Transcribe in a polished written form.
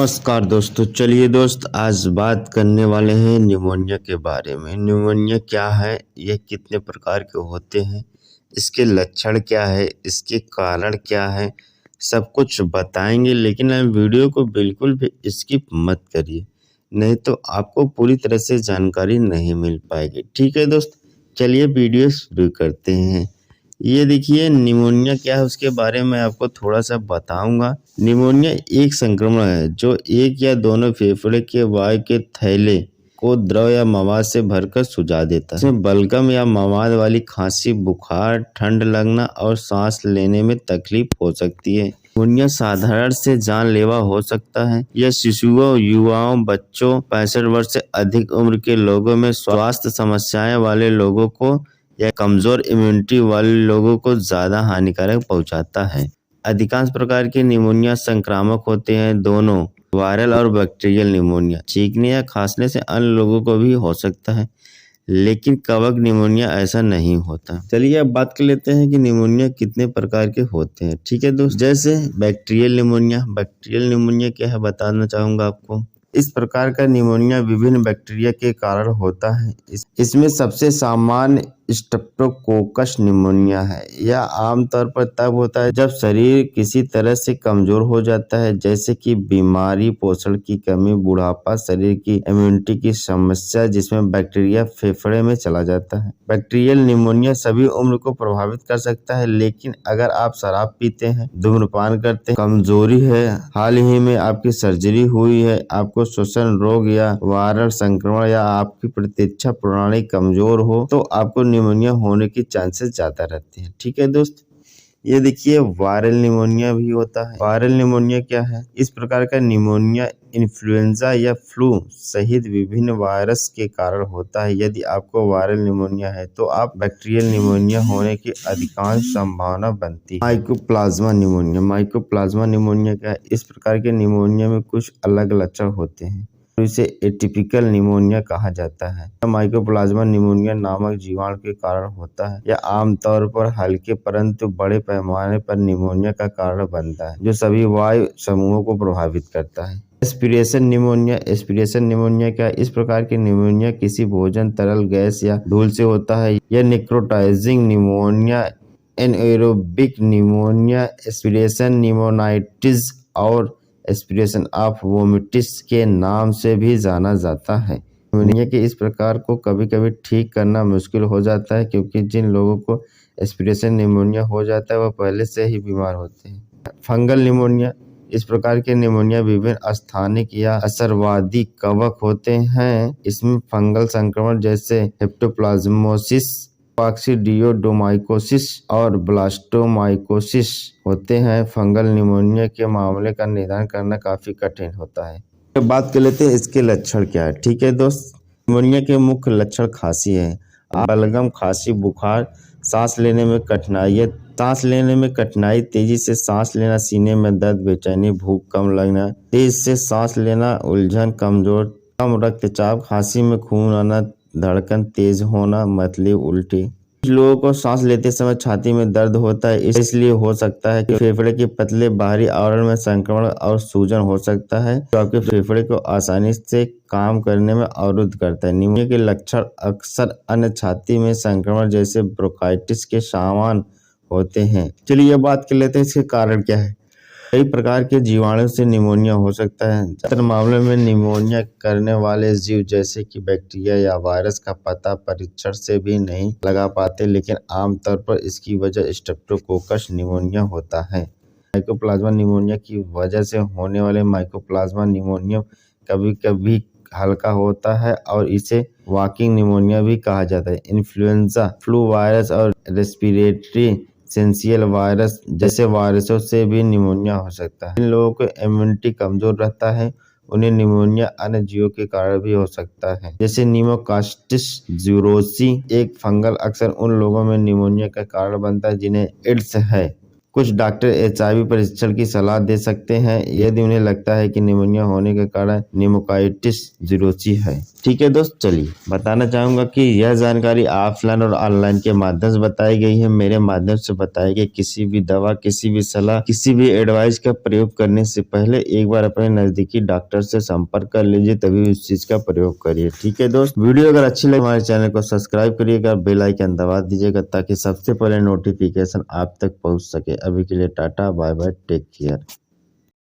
नमस्कार दोस्तों, चलिए दोस्त आज बात करने वाले हैं निमोनिया के बारे में। निमोनिया क्या है, यह कितने प्रकार के होते हैं, इसके लक्षण क्या है, इसके कारण क्या है, सब कुछ बताएंगे। लेकिन आप वीडियो को बिल्कुल भी स्किप मत करिए, नहीं तो आपको पूरी तरह से जानकारी नहीं मिल पाएगी। ठीक है दोस्त, चलिए वीडियो शुरू करते हैं। ये देखिए निमोनिया क्या है, उसके बारे में आपको थोड़ा सा बताऊंगा। निमोनिया एक संक्रमण है जो एक या दोनों फेफड़े के वायु के थैले को द्रव या मवाद से भरकर सुझा देता है। इसमें बलगम या मवाद वाली खांसी, बुखार, ठंड लगना और सांस लेने में तकलीफ हो सकती है। निमोनिया साधारण से जानलेवा हो सकता है। यह शिशुओं, युवाओं, बच्चों, 65 वर्ष से अधिक उम्र के लोगों में, स्वास्थ्य समस्याएं वाले लोगों को या कमजोर इम्यूनिटी वाले लोगों को ज्यादा हानिकारक पहुंचाता है। अधिकांश प्रकार के निमोनिया संक्रामक होते हैं, दोनों वायरल और बैक्टीरियल निमोनिया। छींकने या खांसने से अन्य लोगों को भी हो सकता है, लेकिन कवक निमोनिया ऐसा नहीं होता। चलिए अब बात कर लेते हैं कि निमोनिया कितने प्रकार के होते हैं। ठीक है दोस्त, जैसे बैक्टीरियल निमोनिया। बैक्टीरियल निमोनिया क्या है बताना चाहूंगा आपको। इस प्रकार का निमोनिया विभिन्न बैक्टीरिया के कारण होता है। इसमें सबसे सामान्य स्ट्रेप्टोकोकस निमोनिया है। यह आमतौर पर तब होता है जब शरीर किसी तरह से कमजोर हो जाता है, जैसे कि बीमारी, पोषण की कमी, बुढ़ापा, शरीर की इम्यूनिटी की समस्या, जिसमें बैक्टीरिया फेफड़े में चला जाता है। बैक्टीरियल निमोनिया सभी उम्र को प्रभावित कर सकता है, लेकिन अगर आप शराब पीते हैं, धूम्रपान करते हैं, कमजोरी है, हाल ही में आपकी सर्जरी हुई है, आपको श्वसन रोग या वायरल संक्रमण या आपकी प्रतिरक्षा प्रणाली कमजोर हो, तो आपको निमोनिया होने की चांसेस ज्यादा रहते हैं। ठीक है दोस्त, ये देखिए वायरल निमोनिया भी होता है। वायरल निमोनिया क्या है? इस प्रकार का निमोनिया इन्फ्लुएंजा या फ्लू सहित विभिन्न वायरस के कारण होता है। यदि आपको वायरल निमोनिया है तो आप बैक्टीरियल निमोनिया होने की अधिकांश संभावना बनती है। Mycoplasma pneumonia. माइकोप्लाज्मा निमोनिया क्या है? इस प्रकार के निमोनिया में कुछ अलग लक्षण होते हैं, इसे एटिपिकल निमोनिया कहा जाता है। माइकोप्लाज्मा निमोनिया नामक जीवाणु के कारण होता है। यह आमतौर पर हल्के परंतु बड़े पैमाने पर निमोनिया का कारण बनता है, जो सभी वायु समूहों को प्रभावित करता है। Aspiration pneumonia. एस्पिरेशन निमोनिया क्या है? इस प्रकार के निमोनिया किसी भोजन, तरल, गैस या धूल से होता है। यह necrotizing pneumonia, anaerobic pneumonia, aspiration pneumonitis और एस्पिरेशन ऑफ वोमिटिस के नाम से भी जाना जाता है। निमोनिया के इस प्रकार को कभी कभी ठीक करना मुश्किल हो जाता है, क्योंकि जिन लोगों को एस्पिरेशन निमोनिया हो जाता है वह पहले से ही बीमार होते हैं। Fungal pneumonia. इस प्रकार के निमोनिया विभिन्न स्थानिक या असरवादी कवक होते हैं। इसमें फंगल संक्रमण जैसे हेप्टोप्लाज्मोसिस, कॉक्सीडियोडोमाइकोसिस और ब्लास्टोमाइकोसिस होते हैं। फंगल निमोनिया के मामले का निदान करना काफी कठिन होता है। तो बात कर लेते हैं इसके लक्षण क्या है। ठीक है दोस्त, निमोनिया के मुख्य लक्षण खांसी है, बलगम, खांसी, बुखार, सांस लेने में कठिनाई, तेजी से सांस लेना, सीने में दर्द, बेचैनी, भूख कम लगना, तेज से सांस लेना, उलझन, कमजोर, कम रक्तचाप, खांसी में खून आना, धड़कन तेज होना, मतली, उल्टी। कुछ लोगों को सांस लेते समय छाती में दर्द होता है, इसलिए हो सकता है कि फेफड़े के पतले बाहरी आवरण में संक्रमण और सूजन हो सकता है, जो आपके फेफड़े को आसानी से काम करने में अवरुद्ध करता है। निमोनिया के लक्षण अक्सर अन्य छाती में संक्रमण जैसे ब्रोंकाइटिस के समान होते हैं। चलिए बात कर लेते हैं इसके कारण क्या है। कई प्रकार के जीवाणु से निमोनिया हो सकता है। ज्यादातर मामलों में निमोनिया करने वाले जीव जैसे कि बैक्टीरिया या वायरस का पता परीक्षण से भी नहीं लगा पाते, लेकिन आमतौर पर इसकी वजह स्ट्रेप्टोकोकस निमोनिया होता है। माइकोप्लाज्मा निमोनिया की वजह से होने वाले माइकोप्लाज्मा निमोनिया कभी कभी हल्का होता है और इसे वॉकिंग निमोनिया भी कहा जाता है। इन्फ्लुएंजा, फ्लू वायरस और रेस्पिरेटरी सेंसियल वायरस जैसे वायरसों से भी निमोनिया हो सकता है। जिन लोगों को इम्यूनिटी कमजोर रहता है उन्हें निमोनिया अन्य जीवों के कारण भी हो सकता है, जैसे न्यूमोकास्टिस ज़ूरोसी एक फंगल अक्सर उन लोगों में निमोनिया का कारण बनता है जिन्हें एड्स है। कुछ डॉक्टर HIV परीक्षण की सलाह दे सकते हैं यदि उन्हें लगता है कि निमोनिया होने के कारण निमोकाइटिस जीरोची है। ठीक है दोस्त, चलिए बताना चाहूंगा कि यह जानकारी ऑफलाइन और ऑनलाइन के माध्यम से बताई गई है। मेरे माध्यम से बताई गई किसी भी दवा, किसी भी सलाह, किसी भी एडवाइस का प्रयोग करने से पहले एक बार अपने नजदीकी डॉक्टर से संपर्क कर लीजिए, तभी उस चीज का प्रयोग करिए। ठीक है दोस्त, वीडियो अगर अच्छी लगे हमारे चैनल को सब्सक्राइब करिएगा, बेल आइकन दबा दीजिएगा ताकि सबसे पहले नोटिफिकेशन आप तक पहुंच सके। अभी के लिए tata bye bye, take care.